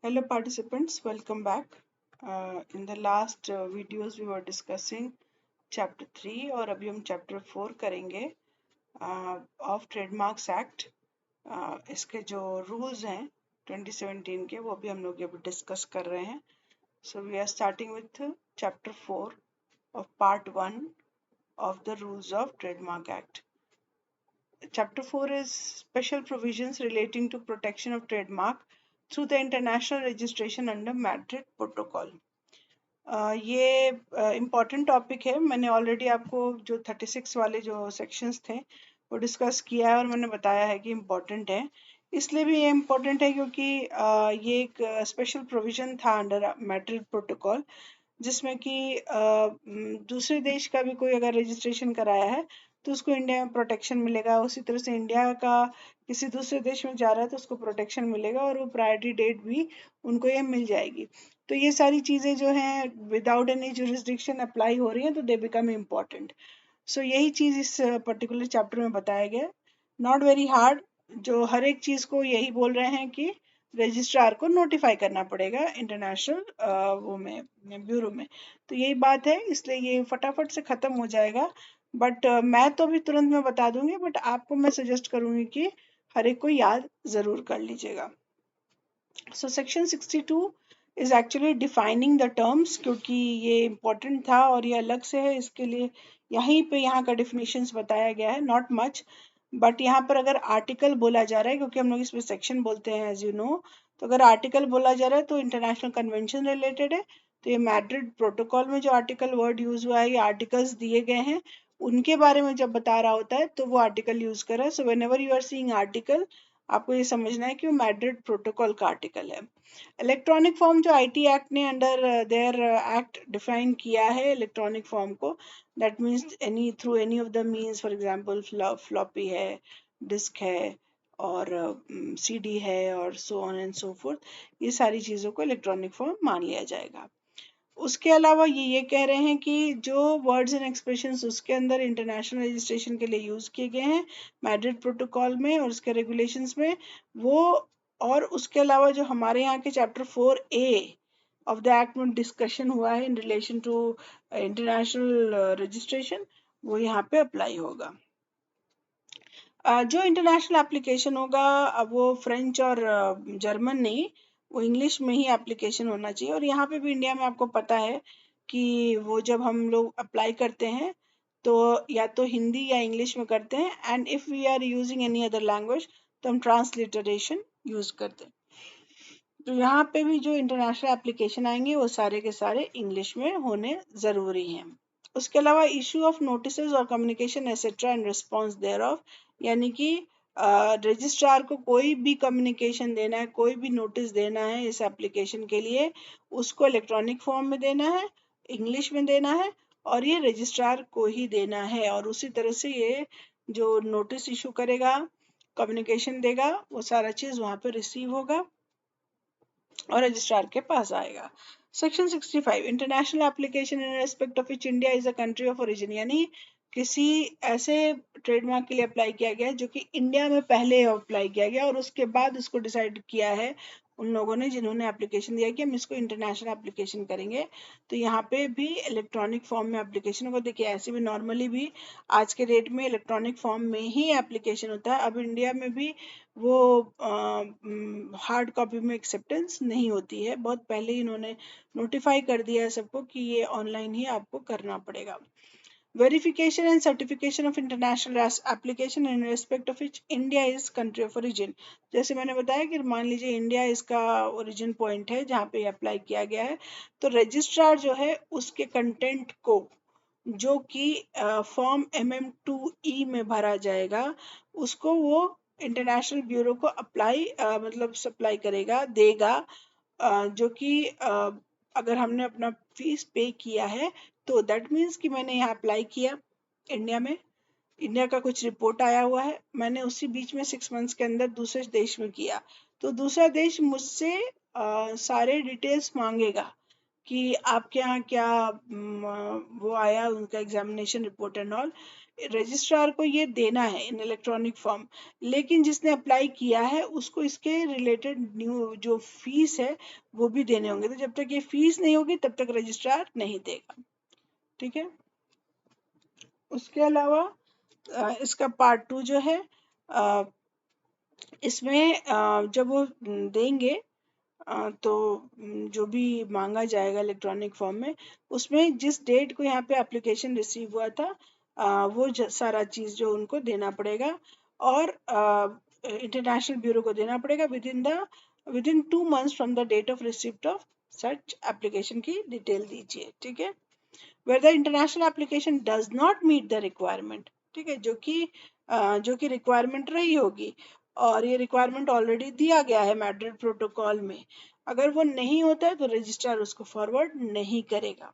Hello participants, welcome back. In the last videos we were discussing chapter 3 और अभी हम chapter 4 करेंगे of Trademarks Act. इसके जो rules हैं 2017 के वो भी हम लोग अभी discuss कर रहे हैं. So we are starting with chapter 4 of part 1 of the rules of Trademark Act. Chapter 4 is special provisions relating to protection of trademark through the international registration under Madrid Protocol. ये important topic है. मैंने already आपको जो 36 वाले जो sections थे वो discuss किया है और मैंने बताया है कि इम्पॉर्टेंट है. इसलिए भी ये इम्पॉर्टेंट है क्योंकि ये एक स्पेशल प्रोविजन था अंडर मैड्रिड प्रोटोकॉल जिसमें कि दूसरे देश का भी कोई अगर रजिस्ट्रेशन कराया है तो उसको इंडिया में प्रोटेक्शन मिलेगा. उसी तरह से इंडिया का किसी दूसरे देश में जा रहा है तो उसको प्रोटेक्शन मिलेगा और वो प्रायोरिटी डेट भी उनको ये मिल जाएगी. तो ये सारी चीज़ें जो हैं विदाउट एनी जुरिस्डिक्शन अप्लाई हो रही हैं तो दे बिकम इम्पॉर्टेंट. सो यही चीज़ इस पर्टिकुलर चैप्टर में बताया गया. Not very hard. जो हर एक चीज़ को यही बोल रहे हैं कि रजिस्ट्रार को नोटिफाई करना पड़ेगा इंटरनेशनल वो में ब्यूरो में. तो यही बात है, इसलिए ये फटाफट से ख़त्म हो जाएगा. बट मैं तो भी तुरंत में बता दूंगी, बट आपको मैं सजेस्ट करूंगी कि हर एक को याद ज़रूर कर लीजिएगा. So section 62 is actually defining the terms, क्योंकि ये इम्पोर्टेंट था और ये अलग से है. इसके लिए यहीं पे यहाँ का डिफिनीशंस बताया गया है. नॉट मच, बट यहाँ पर अगर आर्टिकल बोला जा रहा है, क्योंकि हम लोग इसमें सेक्शन बोलते हैं एज यू नो, तो अगर आर्टिकल बोला जा रहा है तो इंटरनेशनल कन्वेंशन रिलेटेड है. तो ये मैड्रिड प्रोटोकॉल में जो आर्टिकल वर्ड यूज हुआ है, ये आर्टिकल्स दिए गए हैं, उनके बारे में जब बता रहा होता है तो वो आर्टिकल यूज कर रहा है. So whenever you are seeing article, आपको ये समझना है कि वो मैड्रिड प्रोटोकॉल का आर्टिकल है. इलेक्ट्रॉनिक फॉर्म जो आईटी एक्ट ने अंडर देयर एक्ट डिफाइन किया है इलेक्ट्रॉनिक फॉर्म को, that means any through any of the means. For example floppy है, डिस्क है और सीडी है और so on and so forth. ये सारी चीज़ों को इलेक्ट्रॉनिक फॉर्म मान लिया जाएगा. उसके अलावा ये कह रहे हैं कि जो वर्ड्स एंड एक्सप्रेशंस उसके अंदर इंटरनेशनल रजिस्ट्रेशन के लिए यूज़ किए गए हैं मैड्रिड प्रोटोकॉल में और उसके रेगुलेशंस में, वो और उसके अलावा जो हमारे यहाँ के chapter 4A of the act में डिस्कशन हुआ है in relation to international registration, वो यहाँ पे अप्लाई होगा. जो इंटरनेशनल एप्लीकेशन होगा वो फ्रेंच और जर्मन नहीं, वो इंग्लिश में ही एप्लीकेशन होना चाहिए. और यहाँ पे भी इंडिया में आपको पता है कि वो जब हम लोग अप्लाई करते हैं तो या तो हिंदी या इंग्लिश में करते हैं, and if we are using any other language तो हम ट्रांसलिटरेशन यूज़ करते हैं. तो यहाँ पे भी जो इंटरनेशनल एप्लीकेशन आएंगे वो सारे के सारे इंग्लिश में होने ज़रूरी हैं. उसके अलावा इशू ऑफ नोटिस और communication etcetera and response thereof, यानी कि रजिस्ट्रार को कोई भी कम्युनिकेशन देना है, कोई भी नोटिस देना है इस एप्लीकेशन के लिए, उसको इलेक्ट्रॉनिक फॉर्म में देना है, इंग्लिश में देना है और ये रजिस्ट्रार को ही देना है. और उसी तरह से ये जो नोटिस इशू करेगा, कम्युनिकेशन देगा, वो सारा चीज़ वहाँ पे रिसीव होगा और रजिस्ट्रार के पास आएगा. Section 65 international application in respect of which India is a country of origin, यानी किसी ऐसे ट्रेडमार्क के लिए अप्लाई किया गया जो कि इंडिया में पहले अप्लाई किया गया और उसके बाद उसको डिसाइड किया है उन लोगों ने जिन्होंने एप्लीकेशन दिया कि हम इसको इंटरनेशनल एप्लीकेशन करेंगे. तो यहाँ पे भी इलेक्ट्रॉनिक फॉर्म में एप्लीकेशन होगा. देखिए ऐसे भी नॉर्मली भी आज के डेट में इलेक्ट्रॉनिक फॉर्म में ही एप्लीकेशन होता है. अब इंडिया में भी वो हार्ड कॉपी में एक्सेप्टेंस नहीं होती है. बहुत पहले ही इन्होंने नोटिफाई कर दिया है सबको कि ये ऑनलाइन ही आपको करना पड़ेगा. Verification and certification of international application in respect of which India is country of origin. जैसे मैंने बताया कि मान लीजिए इंडिया इसका ओरिजिन पॉइंट है जहाँ पे अप्लाई किया गया है, तो रजिस्ट्रार जो है उसके कंटेंट को जो कि फॉर्म MM2E में भरा जाएगा उसको वो इंटरनेशनल ब्यूरो को अप्लाई मतलब सप्लाई करेगा, देगा. जो कि अगर हमने अपना फीस पे किया है तो दैट मीन्स कि मैंने यहाँ अप्लाई किया इंडिया में, इंडिया का कुछ रिपोर्ट आया हुआ है, मैंने उसी बीच में 6 मंथ्स के अंदर दूसरे देश में किया, तो दूसरा देश मुझसे सारे डिटेल्स मांगेगा कि आपके यहाँ क्या वो आया, उनका examination report and all. Registrar को ये देना है इन इलेक्ट्रॉनिक फॉर्म, लेकिन जिसने अप्लाई किया है उसको इसके रिलेटेड न्यू जो फीस है वो भी देने होंगे। तो जब तक ये फीस नहीं होगी तब तक रजिस्ट्रार नहीं देगा। ठीक है। उसके अलावा इसका पार्ट 2 जो है, इसमें जब वो देंगे तो जो भी मांगा जाएगा इलेक्ट्रॉनिक फॉर्म में, उसमें जिस डेट को यहाँ पे एप्लीकेशन रिसीव हुआ था वो सारा चीज़ जो उनको देना पड़ेगा, और इंटरनेशनल ब्यूरो को देना पड़ेगा within 2 months from the date of receipt of such application की डिटेल दीजिए। ठीक है। where the international application does not meet the requirement, ठीक है, जो कि रिक्वायरमेंट रही होगी और ये रिक्वायरमेंट ऑलरेडी दिया गया है मैड्रिड प्रोटोकॉल में, अगर वो नहीं होता है तो रजिस्ट्रार उसको फॉरवर्ड नहीं करेगा।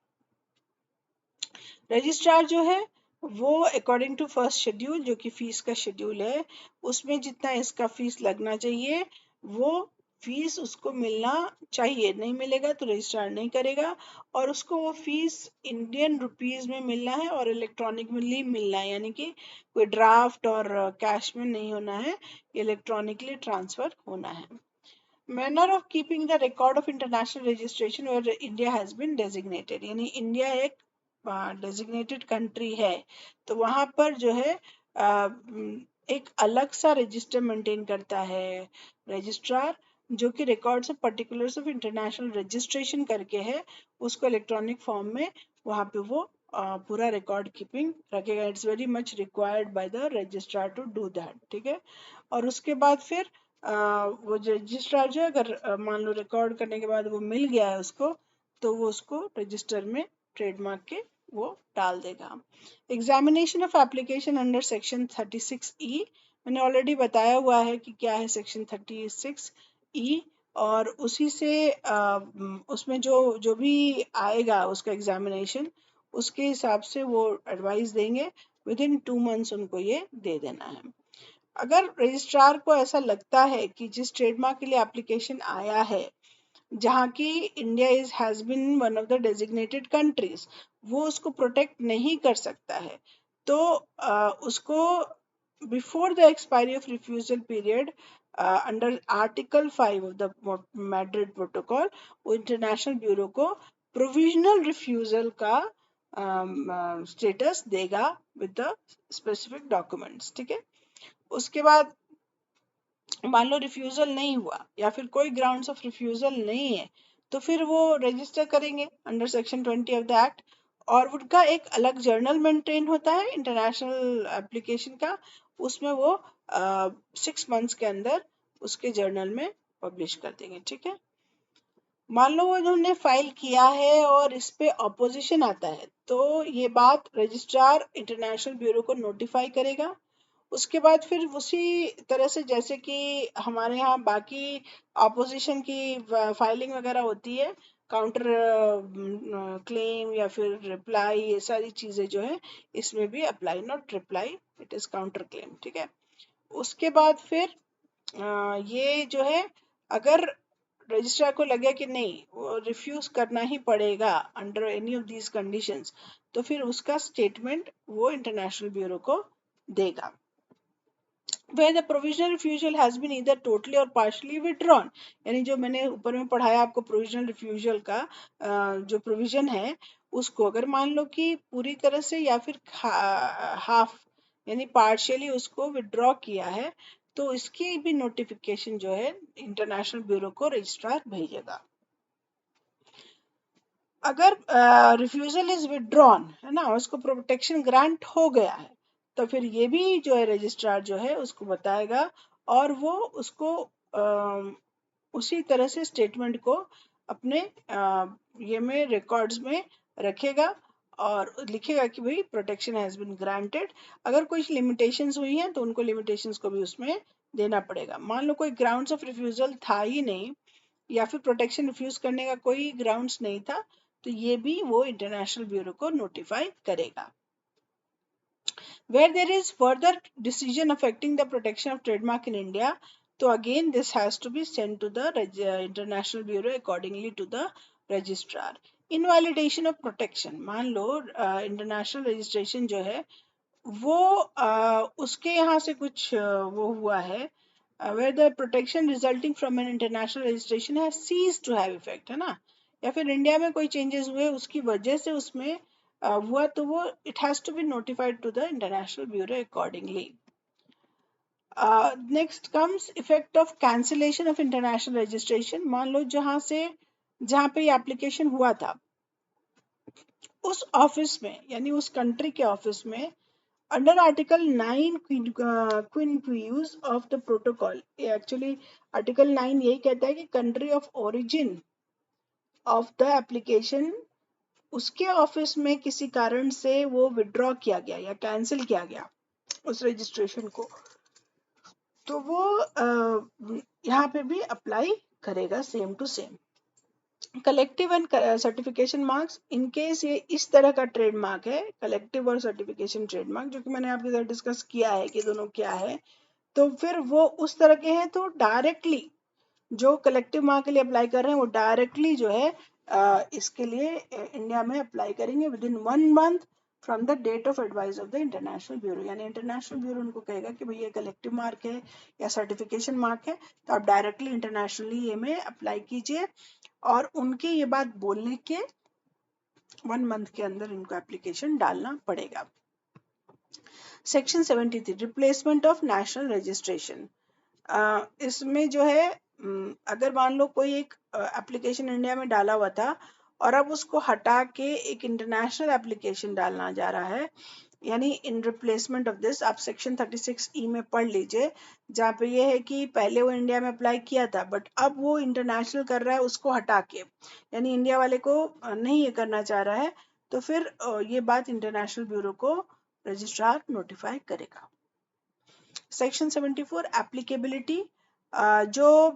रजिस्ट्रार जो है वो अकॉर्डिंग टू फर्स्ट शेड्यूल, जो कि फीस का शेड्यूल है, उसमें जितना इसका फीस लगना चाहिए वो फीस उसको मिलना चाहिए। नहीं मिलेगा तो रजिस्ट्रार नहीं करेगा, और उसको वो फीस इंडियन रुपीस में मिलना है और इलेक्ट्रॉनिकली मिलना है, यानी कि कोई ड्राफ्ट और कैश में नहीं होना है, इलेक्ट्रॉनिकली ट्रांसफर होना है। Manner of keeping the record of international registration where India has been designated, यानी इंडिया एक डेजिग्नेटेड कंट्री है तो वहां पर जो है एक अलग सा रजिस्टर मेंटेन करता है रजिस्ट्रार, जो कि records of particulars of international registration करके है, उसको इलेक्ट्रॉनिक फॉर्म में वहां पे वो पूरा रिकॉर्ड कीपिंग रखेगा। It's very much required by the registrar to do that. ठीक है। और उसके बाद फिर वो रजिस्ट्रार जो है, अगर मान लो रिकॉर्ड करने के बाद वो मिल गया है उसको, तो वो उसको रजिस्टर में ट्रेडमार्क के वो डाल देगा। Examination of application under section 36E, मैंने ऑलरेडी बताया हुआ है कि क्या है सेक्शन 36E, और उसी से उसमें जो जो भी आएगा उसका एग्जामिनेशन, उसके हिसाब से वो एडवाइस देंगे, विद इन 2 months उनको ये दे देना है। अगर रजिस्ट्रार को ऐसा लगता है कि जिस ट्रेडमार्क के लिए एप्लीकेशन आया है, जहाँ की India is has been one of the designated countries, वो उसको प्रोटेक्ट नहीं कर सकता है, तो उसको before the expiry of refusal period under article 5 of the Madrid protocol, वो इंटरनेशनल ब्यूरो को प्रोविजनल रिफ्यूजल का स्टेटस देगा विद द स्पेसिफिक डॉक्यूमेंट्स। ठीक है। उसके बाद मान लो रिफ्यूजल नहीं हुआ या फिर कोई ग्राउंड्स ऑफ रिफ्यूजल नहीं है, तो फिर वो रजिस्टर करेंगे under section 20 of the act, और उनका एक अलग जर्नल मेंटेन होता है इंटरनेशनल एप्लीकेशन का, उसमें वो 6 months के अंदर उसके जर्नल में पब्लिश कर देंगे। ठीक है। मान लो वो उन्होंने फाइल किया है और इस पे अपोजिशन आता है, तो ये बात रजिस्ट्रार इंटरनेशनल ब्यूरो को नोटिफाई करेगा। उसके बाद फिर उसी तरह से जैसे कि हमारे यहाँ बाकी ऑपोजिशन की फाइलिंग वगैरह होती है, काउंटर क्लेम या फिर रिप्लाई, ये सारी चीजें जो है इसमें भी apply, not reply, it is counter claim. ठीक है। उसके बाद फिर ये जो है, अगर रजिस्ट्रार को लगे कि नहीं वो रिफ्यूज करना ही पड़ेगा under any of these conditions, तो फिर उसका स्टेटमेंट वो इंटरनेशनल ब्यूरो को देगा। where the provisional refusal has been either totally or partially withdrawn, यानी जो मैंने ऊपर में पढ़ाया आपको प्रोविजनल रिफ्यूजल का जो प्रोविजन है, उसको अगर मान लो कि पूरी तरह से या फिर हाफ यानी पार्शियली उसको विड्रॉ किया है, तो इसकी भी नोटिफिकेशन जो है इंटरनेशनल ब्यूरो को रजिस्ट्रार भेजेगा। अगर रिफ्यूजल इज विड्रॉन है ना, उसको प्रोटेक्शन ग्रांट हो गया है, तो फिर ये भी जो है रजिस्ट्रार जो है उसको बताएगा, और वो उसको उसी तरह से स्टेटमेंट को अपने ये में रिकॉर्ड्स में रखेगा और लिखेगा कि भाई प्रोटेक्शन हैज बीन ग्रांटेड। अगर कोई लिमिटेशंस हुई हैं तो उनको लिमिटेशंस को भी उसमें देना पड़ेगा। मान लो कोई ग्राउंड्स ऑफ रिफ्यूजल था ही नहीं, या फिर प्रोटेक्शन रिफ्यूज करने का कोई ग्राउंड्स नहीं था, तो ये भी वो इंटरनेशनल ब्यूरो को नोटिफाई करेगा। Where there is further decision affecting the protection of trademark in India, so again this has to be sent to the international bureau accordingly to the registrar. Invalidation of protection, मान लो international registration जो है वो उसके यहाँ से कुछ वो हुआ है, where the protection resulting from an international registration has ceased to have effect, है ना, या फिर इंडिया में कोई चेंजेस हुए उसकी वजह से उसमें हुआ, तो वो it has to be notified to the international bureau accordingly. Next comes effect of cancellation of international registration. मान लो जहाँ पे ये एप्लीकेशन हुआ था उस ऑफिस में, यानी उस कंट्री के ऑफिस में, under article 9 quin of the protocol, actually article 9 यही कहता है कि country of origin of the application, उसके ऑफिस में किसी कारण से वो विड्रॉ किया गया या कैंसिल किया गया उस रजिस्ट्रेशन को, तो वो यहाँ पे भी अप्लाई करेगा same to same. Collective and certification marks, in case ये इस तरह का ट्रेडमार्क है, कलेक्टिव और सर्टिफिकेशन ट्रेडमार्क, जो कि मैंने आपके साथ डिस्कस किया है कि दोनों क्या है, तो फिर वो उस तरह के हैं तो डायरेक्टली जो कलेक्टिव मार्क के लिए अप्लाई कर रहे हैं वो डायरेक्टली जो है इसके लिए इंडिया में अप्लाई करेंगे within 1 month from the date of advice of the international bureau. यानी इंटरनेशनल ब्यूरो उनको कहेगा कि भाई ये कलेक्टिव मार्क है या सर्टिफिकेशन मार्क है, तो आप डायरेक्टली इंटरनेशनली ये में अप्लाई कीजिए, और उनके ये बात बोलने के 1 मंथ के अंदर इनको एप्लीकेशन डालना पड़ेगा. Section 73 replacement of national registration. इसमें जो है अगर मान लो कोई एक एप्लीकेशन इंडिया में डाला हुआ था और अब उसको हटा के एक इंटरनेशनल एप्लीकेशन डालना जा रहा है, यानी इन रिप्लेसमेंट ऑफ दिस, आप सेक्शन 36E में पढ़ लीजिए, जहाँ पे ये है कि पहले वो इंडिया में अप्लाई किया था बट अब वो इंटरनेशनल कर रहा है उसको हटा के, यानी इंडिया वाले को नहीं ये करना चाह रहा है, तो फिर ये बात इंटरनेशनल ब्यूरो को रजिस्ट्रार नोटिफाई करेगा. सेक्शन 74 एप्लीकेबिलिटी, जो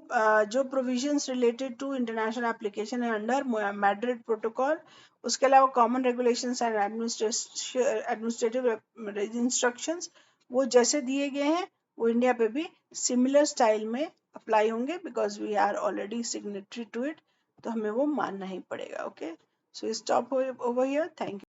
provisions related to international application है अंडर मैड्रिड प्रोटोकॉल, उसके अलावा common regulations and administrative instructions, वो जैसे दिए गए हैं वो इंडिया पे भी सिमिलर स्टाइल में अप्लाई होंगे, because we are already signatory to it, तो हमें वो मानना ही पड़ेगा. Okay, so stop over here. Thank you.